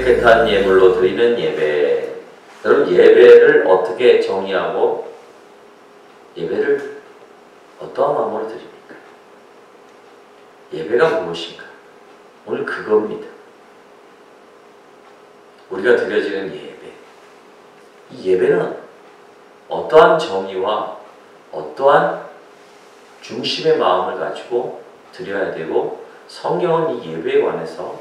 깨끗한 예물로 드리는 예배. 여러분, 예배를 어떻게 정의하고 예배를 어떠한 마음으로 드립니까? 예배가 무엇인가? 오늘 그겁니다. 우리가 드려지는 예배. 이 예배는 어떠한 정의와 어떠한 중심의 마음을 가지고 드려야 되고, 성경은 이 예배에 관해서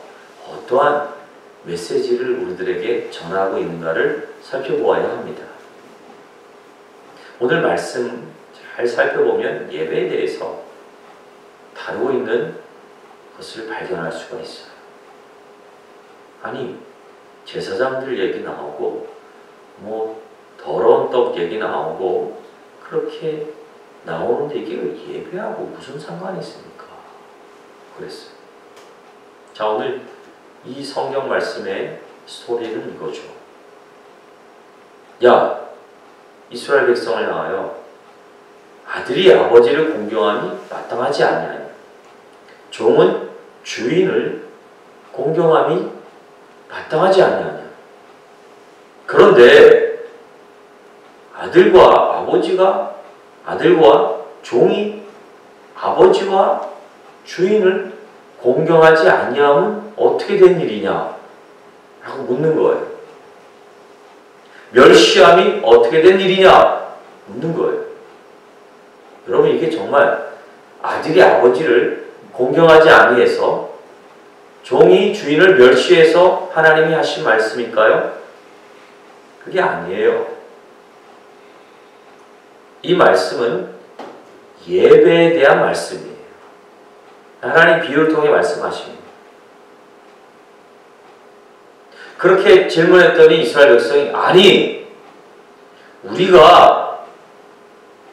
어떠한 메시지를 우리들에게 전하고 있는가를 살펴보아야 합니다. 오늘 말씀 잘 살펴보면 예배에 대해서 다루고 있는 것을 발견할 수가 있어요. 아니, 제사장들 얘기 나오고 뭐 더러운 떡 얘기 나오고 그렇게 나오는데 이게 예배하고 무슨 상관이 있습니까? 그랬어요. 자, 오늘 이 성경 말씀의 스토리는 이거죠. 야, 이스라엘 백성을 향하여 아들이 아버지를 공경함이 마땅하지 아니하니 종은 주인을 공경함이 마땅하지 아니하냐. 그런데 아들과 종이 아버지와 주인을 공경하지 아니함은 어떻게 된 일이냐? 라고 묻는 거예요. 멸시함이 어떻게 된 일이냐? 묻는 거예요. 여러분, 이게 정말 아들이 아버지를 공경하지 아니해서 종이 주인을 멸시해서 하나님이 하신 말씀일까요? 그게 아니에요. 이 말씀은 예배에 대한 말씀이에요. 하나님 비유를 통해 말씀하십니다. 그렇게 질문했더니 이스라엘 백성이, 아니, 우리가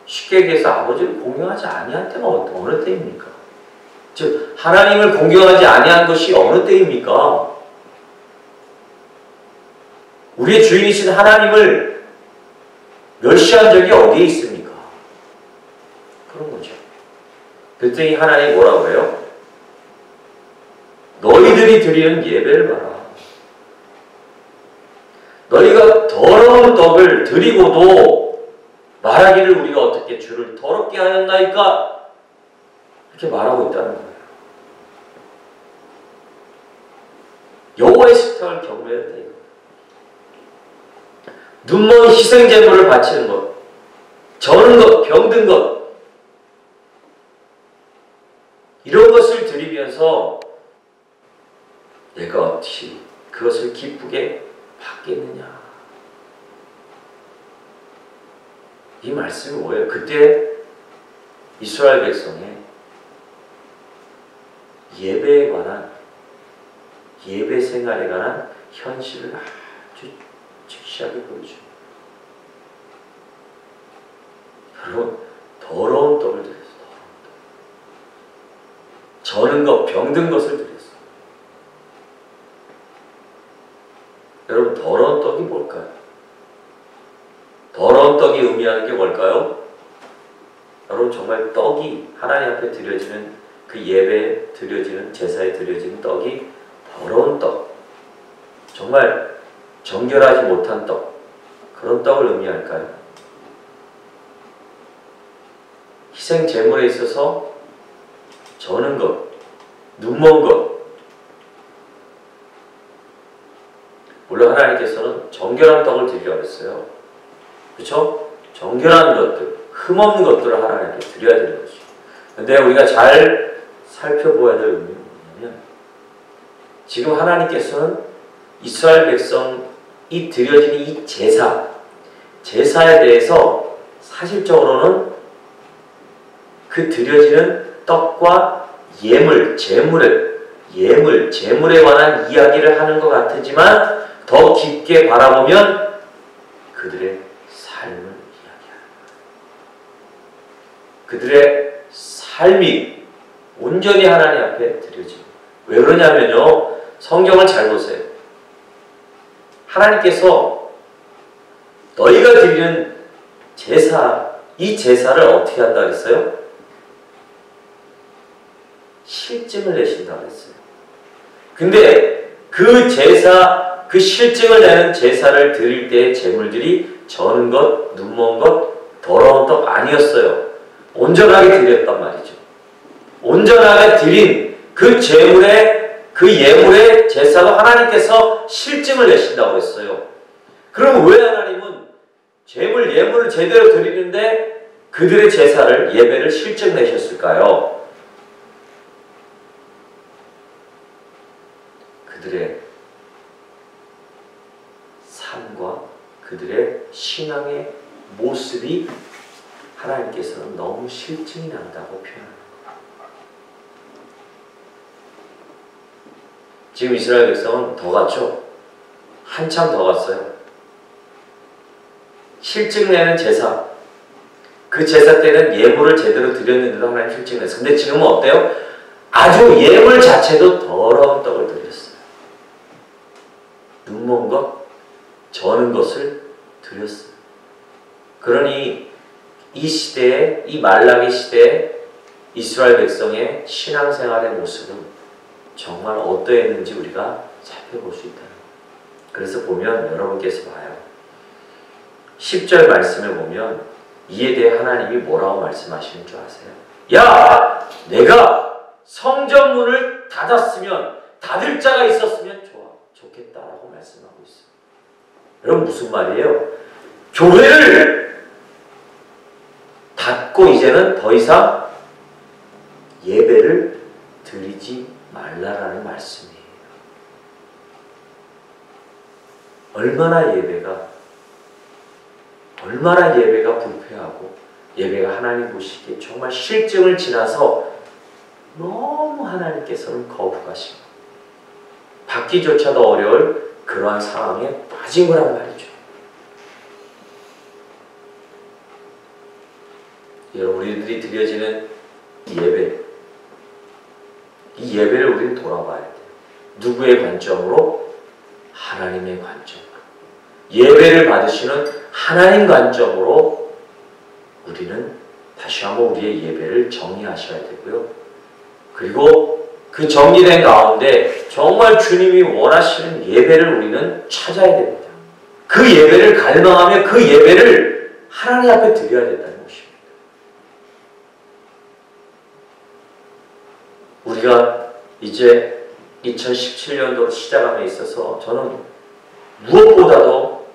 쉽게 얘기해서 아버지를 공경하지 아니한 때가 어느 때입니까? 즉, 하나님을 공경하지 아니한 것이 어느 때입니까? 우리의 주인이신 하나님을 멸시한 적이 어디에 있습니까? 그런 거죠. 그랬더니 하나님이 뭐라고 해요? 너희들이 드리는 예배를 봐라. 너희가 더러운 떡을 드리고도 말하기를 우리가 어떻게 주를 더럽게 하였나이까? 이렇게 말하고 있다는 거예요. 여호와의 식탁을 경배했다 이거. 눈먼 희생제물을 바치는 것, 저는 것, 병든 것, 이런 것을 드리면서 내가 어찌 그것을 기쁘게 받겠느냐. 이 말씀이 뭐예요? 그때 이스라엘 백성의 예배에 관한, 예배 생활에 관한 현실을 아주 즉시하게 보여줍니다. 여러분, 더러운 떡을 드렸어. 저는 것, 병든 것을 드렸어. 여러분, 더러운 떡이 뭘까요? 더러운 떡이 의미하는 게 뭘까요? 여러분, 정말 떡이 하나님 앞에 드려지는 그 예배에 드려지는, 제사에 드려지는 떡이 더러운 떡, 정말 정결하지 못한 떡, 그런 떡을 의미할까요? 희생 제물에 있어서 저는 것, 눈먼 것, 물론 하나님께서는 정결한 떡을 드리라고 했어요. 그렇죠? 정결한 것들, 흠없는 것들을 하나님께 드려야 되는 것이죠. 근데 우리가 잘 살펴보아야 될 의미는 뭐냐면, 지금 하나님께서는 이스라엘 백성이 드려지는 이 제사에 대해서 사실적으로는 그 드려지는 떡과 제물에 관한 이야기를 하는 것 같지만 더 깊게 바라보면 그들의 삶을 이야기하는 거예요. 그들의 삶이 온전히 하나님 앞에 드려집니다. 왜 그러냐면요, 성경을 잘 보세요. 하나님께서 너희가 드리는 이 제사를 어떻게 한다 그랬어요? 실증을 내신다 그랬어요. 근데 그 제사, 그 실증을 내는 제사를 드릴 때의 제물들이 저는 것, 눈먼 것, 더러운 떡 아니었어요. 온전하게 드렸단 말이죠. 온전하게 드린 그 제물의 그 예물의 제사도 하나님께서 실증을 내신다고 했어요. 그럼 왜 하나님은 제물 예물을 제대로 드리는데 그들의 제사를 예배를 실증 내셨을까요? 그들의 삶과 그들의 신앙의 모습이 하나님께서는 너무 실증이 난다고 표현합니다. 지금 이스라엘 백성은 더 갔죠? 한참 더 갔어요. 실증 내는 제사, 그 제사 때는 예물을 제대로 드렸는데도 하나님 실증 냈어요. 근데 지금은 어때요? 아주 예물 자체도 더러운 떡을 드렸어요. 눈먼 것, 저는 것을 드렸어요. 그러니 이 시대에, 이 말라기 시대에 이스라엘 백성의 신앙생활의 모습은 정말 어떠했는지 우리가 살펴볼 수 있다는 거예요. 그래서 보면 여러분께서 봐요. 10절 말씀에 보면 이에 대해 하나님이 뭐라고 말씀하시는 줄 아세요? 야! 내가 성전문을 닫았으면 닫을 자가 있었으면 좋겠다라고 말씀하고 있어요. 여러분 무슨 말이에요? 교회를 닫고 이제는 더 이상 예배를 드리지 말라라는 말씀이에요. 얼마나 예배가 불쾌하고 예배가 하나님 보시기에 정말 실증을 지나서 너무 하나님께서는 거부하시고 받기조차도 어려울 그러한 상황에 빠진 거란 말이죠. 여러분 우리들이 드려지는 예배, 이 예배를 우리는 돌아봐야 돼요. 누구의 관점으로? 하나님의 관점으로. 예배를 받으시는 하나님 관점으로 우리는 다시 한번 우리의 예배를 정리하셔야 되고요. 그리고 그 정리된 가운데 정말 주님이 원하시는 예배를 우리는 찾아야 됩니다. 그 예배를 갈망하며 그 예배를 하나님 앞에 드려야 된다는 것입니다. 우리가 이제 2017년도로 시작함에 있어서 저는 무엇보다도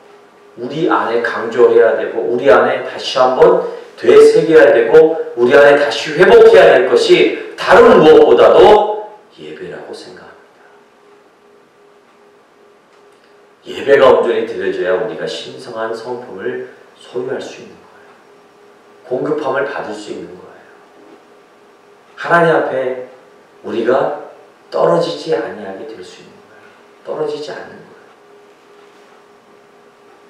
우리 안에 강조해야 되고 우리 안에 다시 한번 되새겨야 되고 우리 안에 다시 회복해야 될 것이 다른 무엇보다도 예배라고 생각합니다. 예배가 온전히 드려져야 우리가 신성한 성품을 소유할 수 있는 거예요. 공급함을 받을 수 있는 거예요. 하나님 앞에 우리가 떨어지지 아니하게 될 수 있는 거예요. 떨어지지 않는 거예요.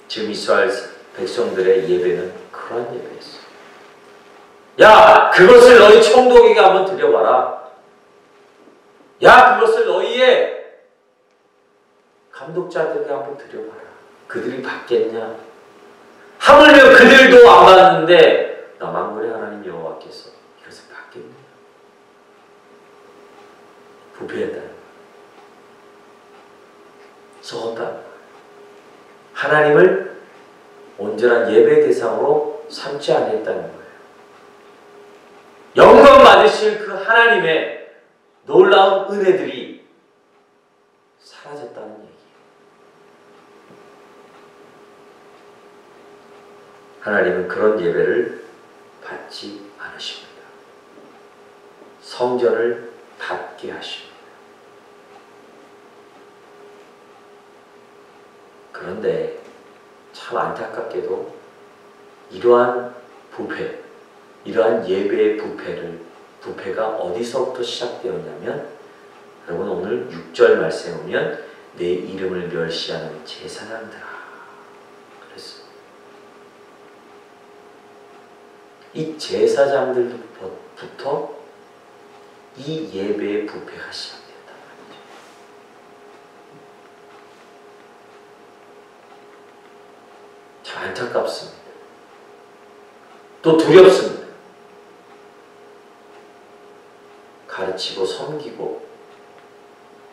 지금 이스라엘 백성들의 예배는 그러한 예배였어요. 야, 그것을 너희 청독에게 한번 드려봐라. 야, 그것을 너희의 감독자들에게 한번 드려봐라. 그들이 받겠냐? 하물며 그들도 안 받는데 나 만군의 하나님 여호와께서 이것을 받겠냐? 부패했다. 썩었다. 하나님을 온전한 예배 대상으로 삼지 않았다는 거예요. 영광 받으실 그 하나님의 놀라운 은혜들이 사라졌다는 얘기예요. 하나님은 그런 예배를 받지 않으십니다. 성전을 닫게 하십니다. 그런데 참 안타깝게도 이러한 부패, 이러한 예배의 부패가 어디서부터 시작되었냐면 여러분 오늘 6절 말씀에 보면 내 이름을 멸시하는 제사장들아 그랬어요. 이 제사장들부터 이 예배의 부패가 시작되었단 말이죠. 참 안타깝습니다. 또 두렵습니다. 가르치고 섬기고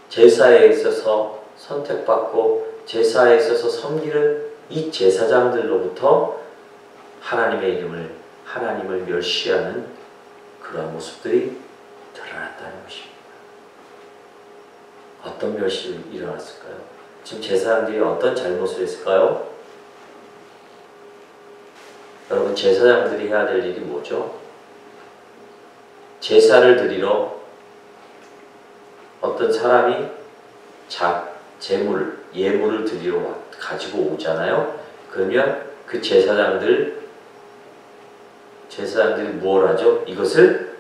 제사에 있어서 선택받고 제사에 있어서 섬기는 이 제사장들로부터 하나님을 멸시하는 그러한 모습들이 드러났다는 것입니다. 어떤 멸시가 일어났을까요? 지금 제사장들이 어떤 잘못을 했을까요? 여러분, 제사장들이 해야 될 일이 뭐죠? 제사를 드리러 어떤 사람이 예물을 드리러 가지고 오잖아요. 그러면 그 제사장들이 뭘 하죠? 이것을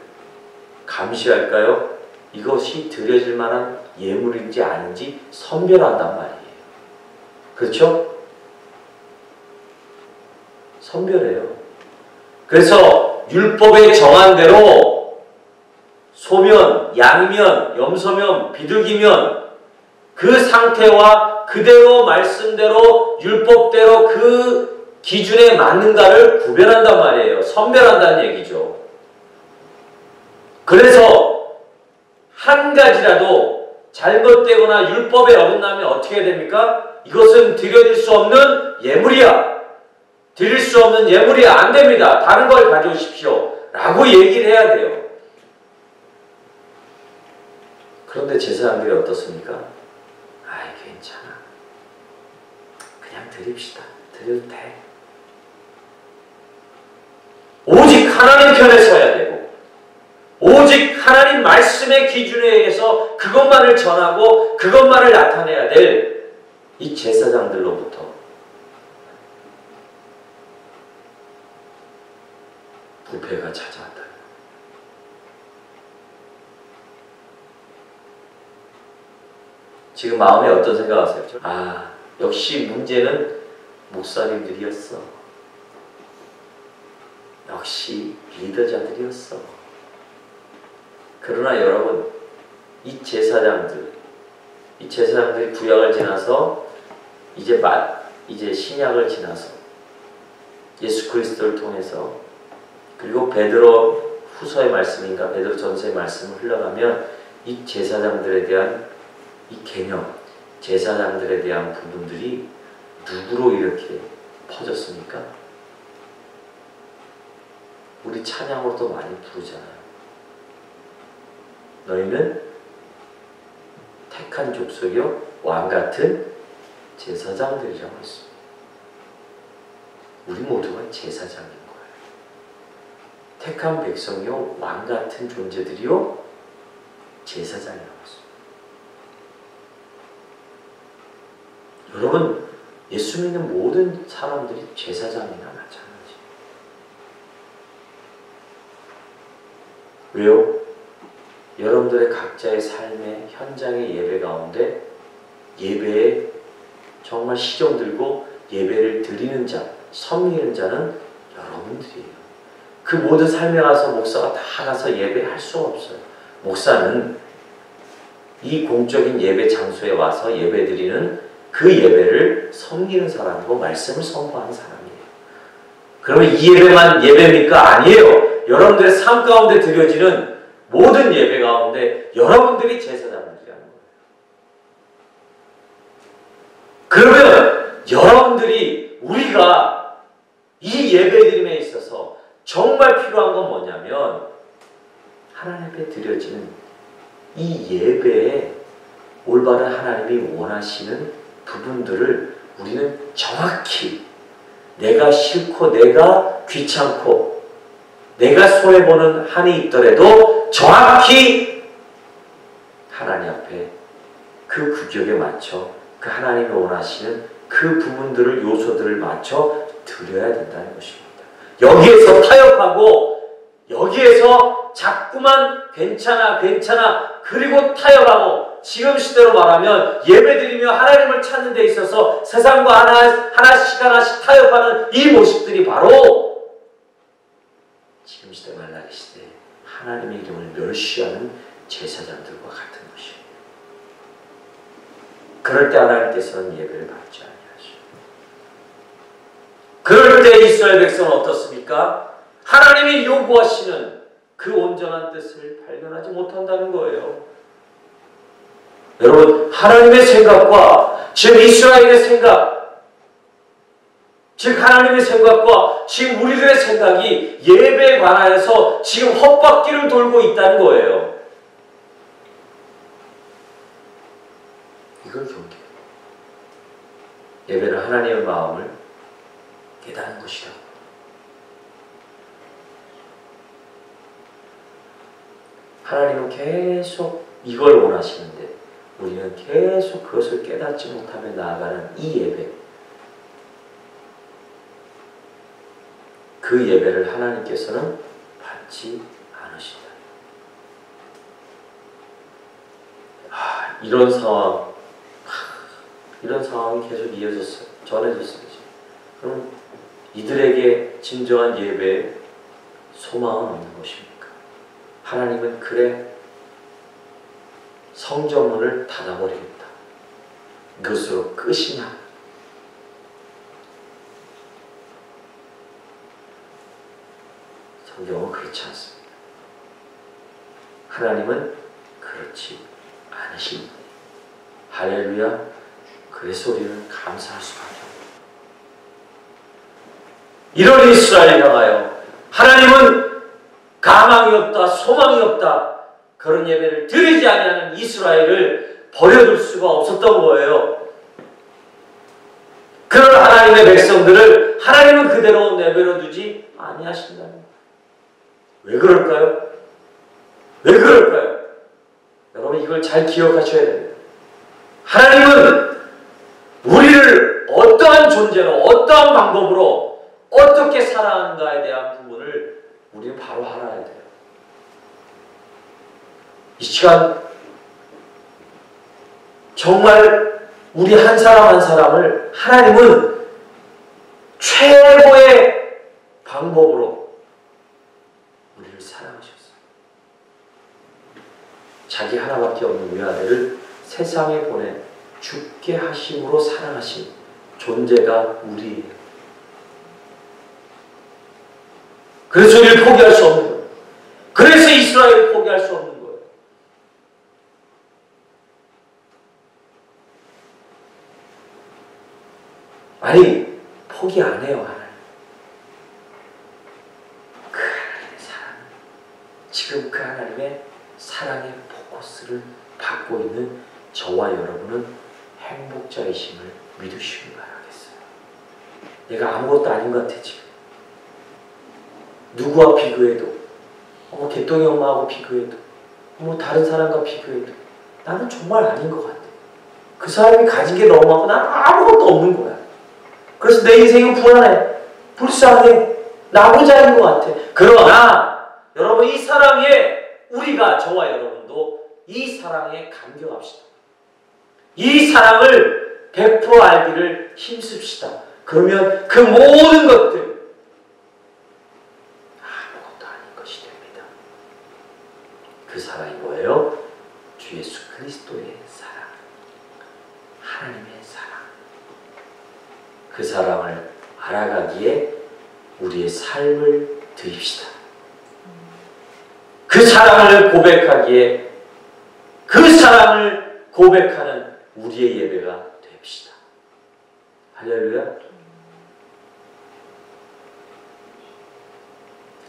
감시할까요? 이것이 드려질 만한 예물인지 아닌지 선별한단 말이에요. 그렇죠? 선별해요. 그래서 율법에 정한 대로 소면, 양면, 염소면, 비둘기면 그 상태와 그대로 말씀대로 율법대로 그 기준에 맞는가를 구별한단 말이에요. 선별한다는 얘기죠. 그래서 한 가지라도 잘못되거나 율법에 어긋나면 어떻게 됩니까? 이것은 드려질 수 없는 예물이야. 드릴 수 없는 예물이 안 됩니다. 다른 걸 가져오십시오. 라고 얘기를 해야 돼요. 그런데 제사장들이 어떻습니까? 아이, 괜찮아. 그냥 드립시다. 드려도 돼. 오직 하나님 편에 서야 되고, 오직 하나님 말씀의 기준에 의해서 그것만을 전하고 그것만을 나타내야 될 이 제사장들로부터 부패가 찾아왔다. 지금 마음에 어떤 생각하세요? 아, 역시 문제는 목사님들이었어. 역시 리더자들이었어. 그러나 여러분, 이 제사장들이 구약을 지나서 이제 신약을 지나서 예수 그리스도를 통해서, 그리고 베드로 후서의 말씀인가 베드로 전서의 말씀을 흘러가면 이 제사장들에 대한 이 개념, 제사장들에 대한 부분들이 누구로 이렇게 퍼졌습니까? 우리 찬양으로도 많이 부르잖아요. 너희는 택한 족속이요 왕같은 제사장들이라고 했습니다. 우리 모두가 제사장인 거예요. 택한 백성이요 왕같은 존재들이요 제사장이라고 했습니다. 여러분, 예수 믿는 모든 사람들이 제사장이나 마찬가지예요. 왜요? 여러분들의 각자의 삶의 현장의 예배 가운데 예배에 정말 시정 들고 예배를 드리는 자, 섬기는 자는 여러분들이에요. 그 모든 삶에 가서 목사가 다 가서 예배할 수가 없어요. 목사는 이 공적인 예배 장소에 와서 예배 드리는 그 예배를 섬기는 사람이고 말씀을 선포하는 사람이에요. 그러면 이 예배만 예배입니까? 아니에요. 여러분들의 삶 가운데 드려지는 모든 예배 가운데 여러분들이 제사장들이라는 거예요. 그러면 여러분들이, 우리가 이 예배드림에 있어서 정말 필요한 건 뭐냐면, 하나님 앞에 드려지는 이 예배에 올바른 하나님이 원하시는 부분들을 우리는 정확히, 내가 싫고 내가 귀찮고 내가 손해보는 한이 있더라도 정확히 하나님 앞에 그 규격에 맞춰, 그 하나님이 원하시는 그 부분들을, 요소들을 맞춰 드려야 된다는 것입니다. 여기에서 타협하고 여기에서 자꾸만 괜찮아 그리고 타협하고, 지금 시대로 말하면 예배드리며 하나님을 찾는 데 있어서 세상과 하나씩 타협하는 이 모습들이 바로 지금 시대 말라기 시대에 하나님의 이름을 멸시하는 제사장들과 같은 것이에요. 그럴 때 하나님께서는 예배를 받지 아니하시오. 그럴 때 이스라엘 백성은 어떻습니까? 하나님이 요구하시는 그 온전한 뜻을 발견하지 못한다는 거예요. 여러분, 하나님의 생각과 지금 이스라엘의 생각, 즉 하나님의 생각과 지금 우리들의 생각이 예배에 관하여서 지금 헛바퀴를 돌고 있다는 거예요. 이걸 경계해요. 예배는 하나님의 마음을 깨닫는 것이다. 하나님은 계속 이걸 원하시는데 우리는 계속 그것을 깨닫지 못하며 나아가는 이 예배, 그 예배를 하나님께서는 받지 않으신다. 이런 상황이 계속 이어졌어요. 전해졌어요. 그럼 이들에게 진정한 예배의 소망은 없는 것입니까? 하나님은 그래 성전문을 닫아버리겠다. 이것으로 끝이냐? 성경은 그렇지 않습니다. 하나님은 그렇지 않으십니다. 할렐루야. 그래서 우리는 감사할 수밖에 없습니다. 이런 이스라엘 향하여 하나님은 가망이 없다, 소망이 없다, 그런 예배를 드리지 아니하는 이스라엘을 버려둘 수가 없었던 거예요. 그런 하나님의 백성들을 하나님은 그대로 내버려 두지 아니하신다는 거예요. 왜 그럴까요? 왜 그럴까요? 여러분 이걸 잘 기억하셔야 됩니다. 하나님은 우리를 어떠한 존재로 어떠한 방법으로 어떻게 살아가는가에 대한 부분을 우리는 바로 알아야 돼요. 이 시간 정말 우리 한 사람 한 사람을 하나님은 최고의 방법으로 우리를 사랑하셨어요. 자기 하나밖에 없는 외아들을 세상에 보내 죽게 하심으로 사랑하신 존재가 우리예요. 그래서 우리를 포기할 수 없는 거예요. 그래서 이스라엘을 포기할 수 없는 거예요. 아니, 포기 안 해요, 하나님. 그 하나님의 사랑, 지금 그 하나님의 사랑의 포커스를 받고 있는 저와 여러분은 행복자이심을 믿으시기 바라겠어요. 내가 아무것도 아닌 것 같아, 지금. 누구와 비교해도, 개똥이 엄마하고 비교해도, 다른 사람과 비교해도, 나는 정말 아닌 것 같아. 그 사람이 가진 게 너무 많고, 나는 아무것도 없는 거야. 그래서 내 인생은 불안해, 불쌍해, 나부자인 것 같아. 그러나, 여러분, 이 사랑에, 우리가, 저와 여러분도 이 사랑에 감격합시다. 이 사랑을 100% 알기를 힘씁시다. 그러면 그 모든 것들 아무것도 아닌 것이 됩니다. 그 사랑이 뭐예요? 주 예수 그리스도의 사랑, 하나님의 사랑. 그 사랑을 알아가기에 우리의 삶을 드립시다. 그 사랑을 고백하기에 그 사랑을 고백하는 우리의 예배가 됩시다. 할렐루야.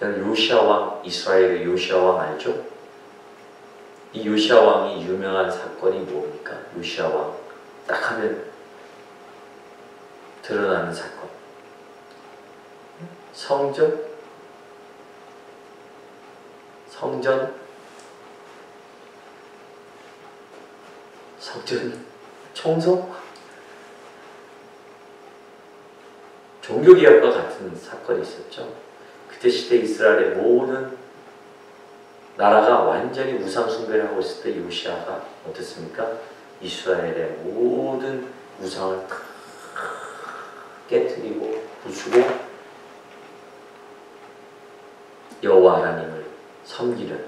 요시아 왕, 이스라엘의 요시아 왕 알죠? 이 요시아 왕이 유명한 사건이 뭡니까? 요시아 왕 딱 하면 드러나는 사건. 성전 청소, 종교개혁과 같은 사건이 있었죠. 그때 시대 이스라엘의 모든 나라가 완전히 우상 숭배를 하고 있을 때 요시아가 어떻습니까? 이스라엘의 모든 우상을 깨뜨리고 부수고 여호와 하나님을 섬기는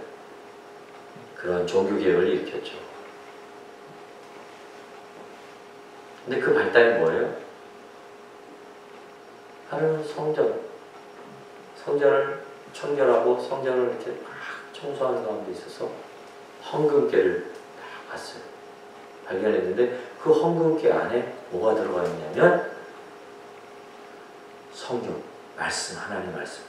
그런 종교개혁을 일으켰죠. 근데 그 발단이 뭐예요? 하나는 성전을 청결하고 성전을 이렇게 막 청소하는 가운데 있어서 헌금깨를 딱 봤어요. 발견했는데 그 헌금깨 안에 뭐가 들어가 있냐면 성경, 말씀, 하나님 말씀,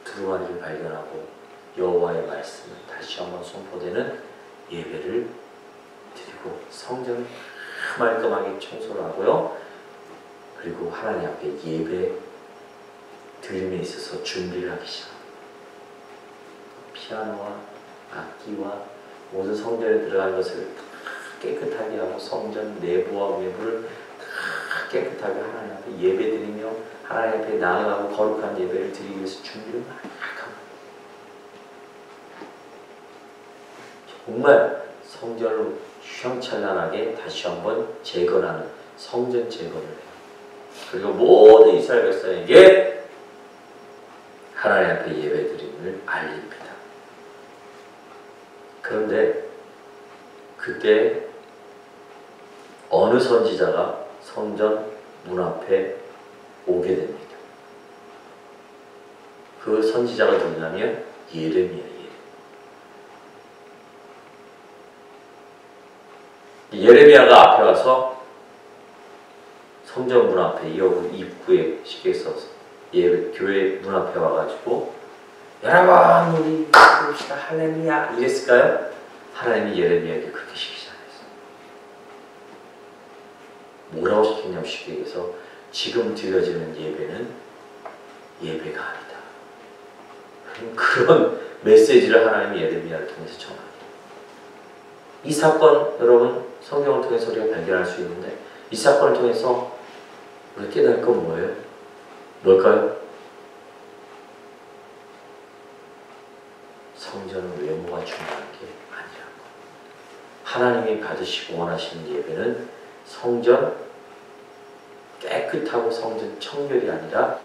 두루마리를 발견하고 여호와의 말씀을 다시 한번 선포되는 예배를 드리고 성전을 말끔하게 청소를 하고요. 그리고 하나님 앞에 예배 드림에 있어서 준비를 하기 시작합니다. 피아노와 악기와 모든 성전에 들어간 것을 깨끗하게 하고 성전 내부와 외부를 깨끗하게 하나님 앞에 예배드리며 하나님 앞에 나아가고 거룩한 예배를 드리기 위해서 준비를 막 합니다. 정말 성전을 휘황찬란하게 다시 한번 재건하는 성전 재건을 해요. 그리고 모든 이스라엘 백성에게 하나님 앞에 예배드림을 알립니다. 그런데 그때 어느 선지자가 성전 문 앞에 오게 됩니다. 그 선지자가 누구냐면 예레미야예요. 예레미야가 앞에 와서 성전 문 앞에 입구에 쉽게 써서 교회 문 앞에 와가지고 여러분 우리 부릅시다 할렐루야 이랬을까요? 하나님이 예레미야에게 그렇게 시키지 않았어요. 뭐라고 시켰냐면 쉽게 얘기해서 지금 드려지는 예배는 예배가 아니다. 그런 메시지를 하나님이 예레미야를 통해서 전합니다. 이 사건 여러분 성경을 통해서 우리가 발견할 수 있는데 이 사건을 통해서 우리가 깨달을 건 뭐예요? 뭘까요? 성전은 외모가 중요한 게 아니라고. 하나님이 받으시고 원하시는 예배는 성전 깨끗하고 성전 청결이 아니라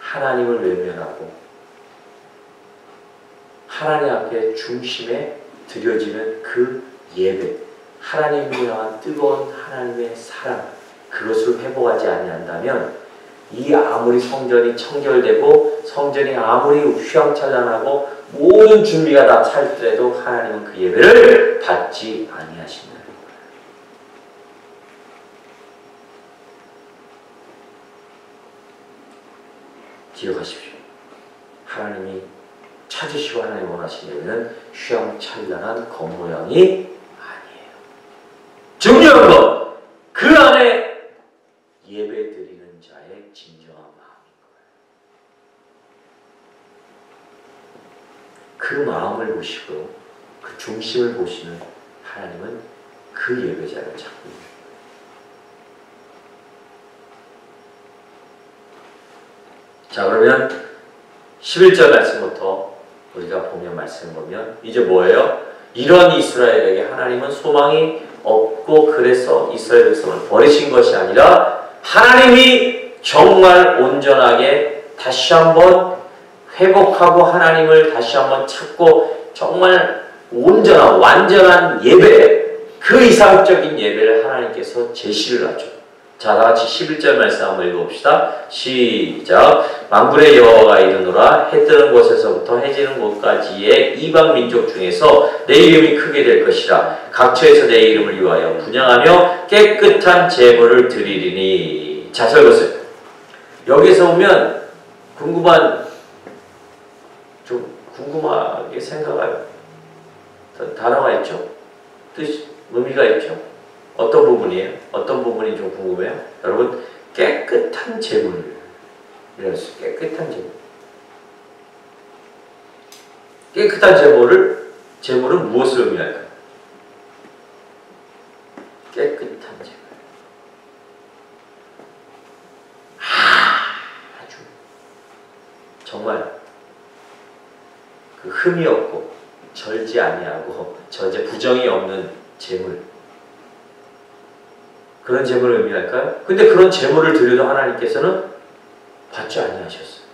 하나님을 외면하고 하나님 앞에 중심에 드려지는 그 예배, 하나님을 향한 뜨거운 하나님의 사랑, 그것을 회복하지 아니한다면 이 아무리 성전이 청결되고 성전이 아무리 휘황찬란하고 모든 준비가 다 찰더라도 하나님은 그 예배를 받지 아니하신다는 거예요. 기억하십시오. 하나님이 찾으시고 하나님 원하시는 예배는 휘황찬란한 겉모양이 아니에요. 중요한 건 그 안에 예배 드리는 자의 진정한 마음인 거예요. 그 마음을 보시고 그 중심을 보시는 하나님은 그 예배자를 찾고 있는 거예요. 자, 그러면 11절 말씀부터 우리가 말씀을 보면 이제 뭐예요? 이런 이스라엘에게 하나님은 소망이 없고 그래서 이스라엘 백성을 버리신 것이 아니라 하나님이 정말 온전하게 다시 한번 회복하고 하나님을 다시 한번 찾고 정말 온전한 완전한 예배, 그 이상적인 예배를 하나님께서 제시를 하죠. 자, 다같이 11절 말씀 한번 읽어봅시다. 시작. 만군의 여호와가 이르노라. 해 뜨는 곳에서부터 해 지는 곳까지의 이방 민족 중에서 내 이름이 크게 될 것이라. 각처에서 내 이름을 위하여 분향하며 깨끗한 제물을 드리리니. 자, 잘 보세요. 여기서 보면 좀 궁금하게 생각할 단어가 있죠. 의미가 있죠. 어떤 부분이에요? 어떤 부분이 좀 궁금해요? 여러분, 깨끗한 제물. 깨끗한 제물. 깨끗한 제물은 무엇을 의미할까요? 깨끗한 제물. 아주 정말 그 흠이 없고 절지 아니하고 저제 부정이 없는 제물. 그런 제물을 의미할까요? 근데 그런 제물을 드려도 하나님께서는 받지 아니하셨어요.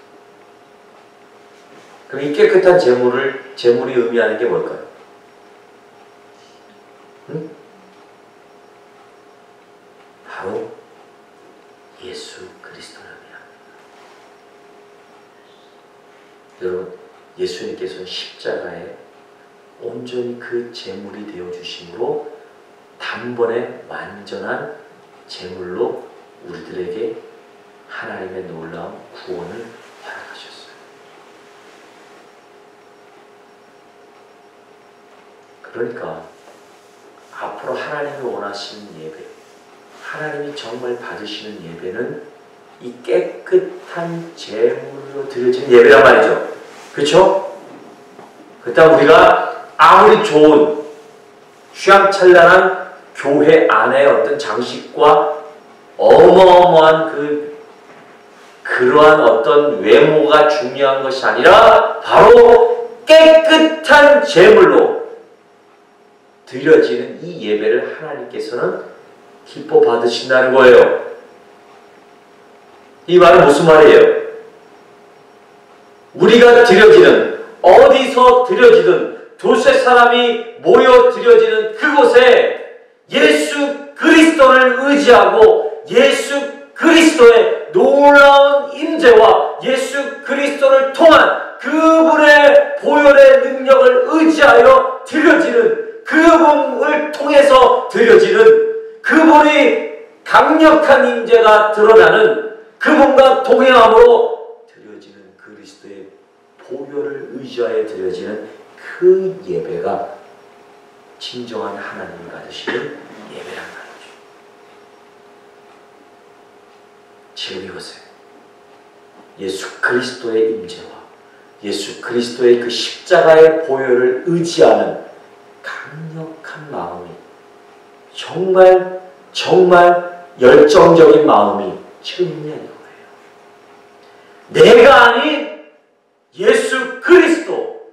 그럼 이 깨끗한 제물이 의미하는 게 뭘까요? 응? 바로 예수 그리스도를 의미합니다. 여러분, 예수님께서는 십자가에 온전히 그 제물이 되어 주심으로 단번에 완전한 제물로 우리들에게 하나님의 놀라운 구원을 허락하셨어요. 그러니까 앞으로 하나님이 원하시는 예배, 하나님이 정말 받으시는 예배는 이 깨끗한 제물로 드려지는 예배란 말이죠. 그렇죠? 그렇다면 우리가 아무리 좋은 휘황찬란한 교회 안의 어떤 장식과 어마어마한 그러한 어떤 외모가 중요한 것이 아니라 바로 깨끗한 제물로 드려지는 이 예배를 하나님께서는 기뻐 받으신다는 거예요. 이 말은 무슨 말이에요? 우리가 드려지는, 어디서 드려지든 두세 사람이 모여 드려지는 그곳에 예수 그리스도를 의지하고 예수 그리스도의 놀라운 임재와 예수 그리스도를 통한 그분의 보혈의 능력을 의지하여 드려지는, 그분을 통해서 드려지는, 그분이 강력한 임재가 드러나는, 그분과 동행함으로 드려지는 그리스도의 보혈을 의지하여 드려지는 그 예배가 진정한 하나님이 받으시는 예배란 말이죠. 지금 이것에 예수 그리스도의 임재와 예수 그리스도의 그 십자가의 보혈을 의지하는 강력한 마음이, 정말 열정적인 마음이 지금 있냐는 거예요. 내가 아닌 예수 그리스도,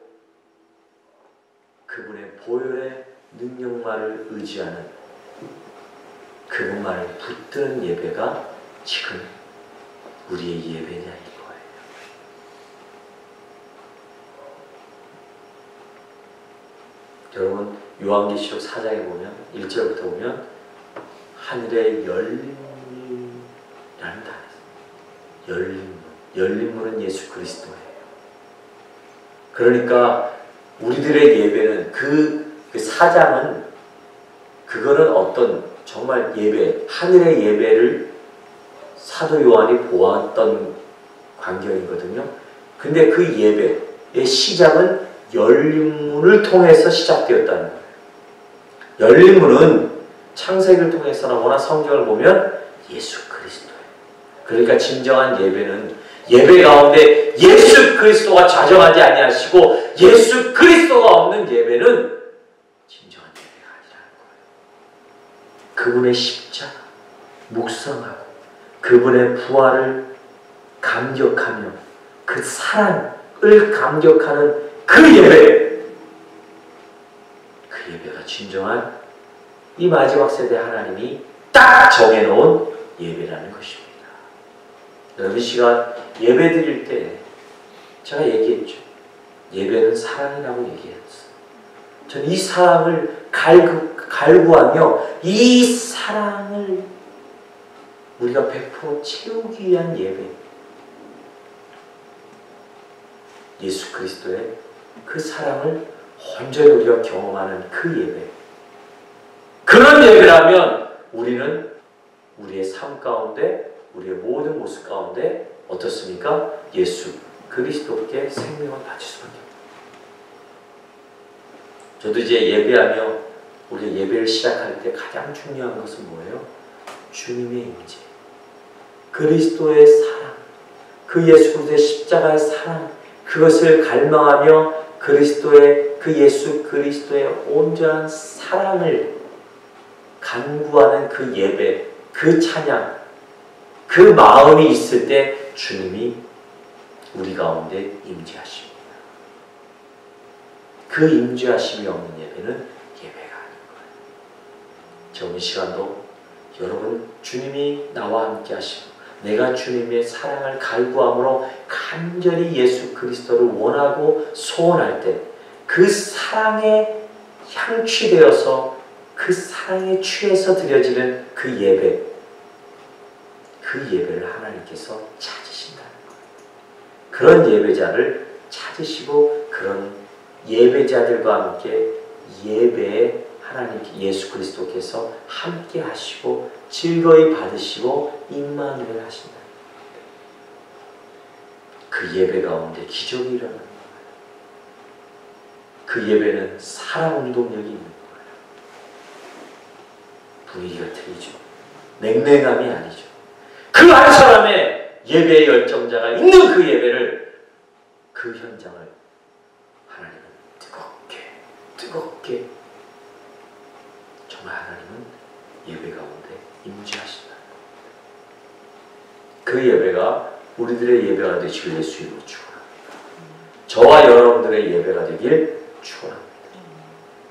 그분의 보혈의 능력만을 의지하는 그분만을 붙드는 예배가 지금 우리의 예배냐 이거예요. 여러분 요한계시록 4장에 보면 1절부터 보면 하늘의 열림이라는 단어, 열림문은 예수 그리스도예요. 그러니까 우리들의 예배는 그 4장은 그거는 어떤 정말 예배, 하늘의 예배를 사도 요한이 보았던 광경이거든요. 근데 그 예배의 시작은 열림문을 통해서 시작되었다는 거예요. 열림문은 창세기를 통해서 나오나 성경을 보면 예수 그리스도예요. 그러니까 진정한 예배는 예배 가운데 예수 그리스도가 좌정하지 아니하시고 예수 그리스도가 없는 예배는 진정한 예배가 아니라는 거예요. 그분의 십자가 묵상하고 그분의 부활을 감격하며 그 사랑을 감격하는 그 예배, 그 예배가 진정한 이 마지막 세대 하나님이 딱 정해놓은 예배라는 것입니다. 여러분 이 시간 예배 드릴 때 제가 얘기했죠. 예배는 사랑이라고 얘기했어요. 저는 이 사랑을 갈구하며 이 사랑을 우리가 100% 채우기 위한 예배, 예수 그리스도의 그 사랑을 온전히 우리가 경험하는 그 예배, 그런 예배라면 우리는 우리의 삶 가운데, 우리의 모든 모습 가운데 어떻습니까? 예수 그리스도께 생명을 바칠 수밖에 없습니다. 저도 이제 예배하며 우리 예배를 시작할 때 가장 중요한 것은 뭐예요? 주님의 임재, 그리스도의 사랑, 그 예수 그리스도의 십자가의 사랑, 그것을 갈망하며 그리스도의 그 예수 그리스도의 온전한 사랑을 간구하는 그 예배, 그 찬양, 그 마음이 있을 때 주님이 우리 가운데 임재하십니다. 그 임재하심이 없는 예배는 예배가 아닌 거예요. 저번 시간도 여러분 주님이 나와 함께 하시고 내가 주님의 사랑을 갈구함으로 간절히 예수 그리스도를 원하고 소원할 때 그 사랑에 향취되어서 그 사랑에 취해서 드려지는 그 예배, 그 예배를 하나님께서 찾으신다는 거예요. 그런 예배자를 찾으시고 그런 예배자들과 함께 예배에 하나님 예수 그리스도께서 함께 하시고 즐거이 받으시고 임마누엘 하신다. 그 예배 가운데 기적이 일어나는 거예요. 그 예배는 사랑 운동력이 있는 거예요. 분위기가 틀리죠. 냉랭함이 아니죠. 그 한 사람의 예배의 열정자가 있는 그 예배를, 그 현장을 하나님은 뜨겁게 정말 하나님은 예배 가운데 임재하신다. 그 예배가 우리들의 예배가 되시길 예수 이름으로 축원합니다. 저와 여러분들의 예배가 되길 축원합니다.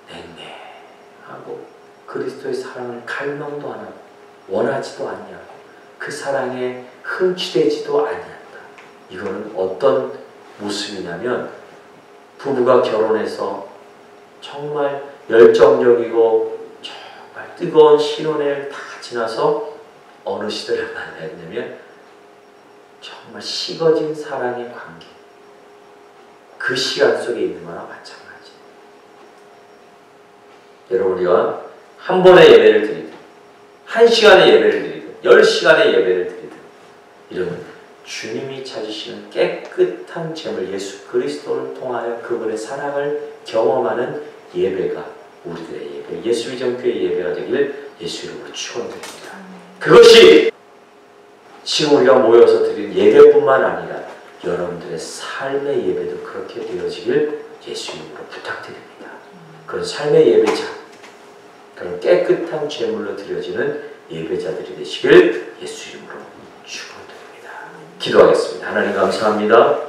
냉랭하고 그리스도의 사랑을 갈망도 안 하고 원하지도 아니하고 그 사랑에 흠취되지도 아니한다. 이거는 어떤 모습이냐면 부부가 결혼해서 정말 열정적이고 정말 뜨거운 신혼을 다 지나서 어느 시대를 만났냐면 정말 식어진 사랑의 관계, 그 시간 속에 있는 거나 마찬가지. 여러분, 우리가 한 번의 예배를 드리든 1시간의 예배를 드리든 10시간의 예배를 드리든 이런 주님이 찾으시는 깨끗한 제물 예수 그리스도를 통하여 그분의 사랑을 경험하는 예배가 우리들의 예배, 예수의정교의 예배가 되길 예수 이름으로 축원드립니다. 그것이 지금 우리가 모여서 드리는 예배뿐만 아니라 여러분들의 삶의 예배도 그렇게 되어지길 예수 이름으로 부탁드립니다. 그런 삶의 예배자, 그런 깨끗한 제물로 드려지는 예배자들이 되시길 예수 이름으로 축원드립니다. 기도하겠습니다. 하나님 감사합니다.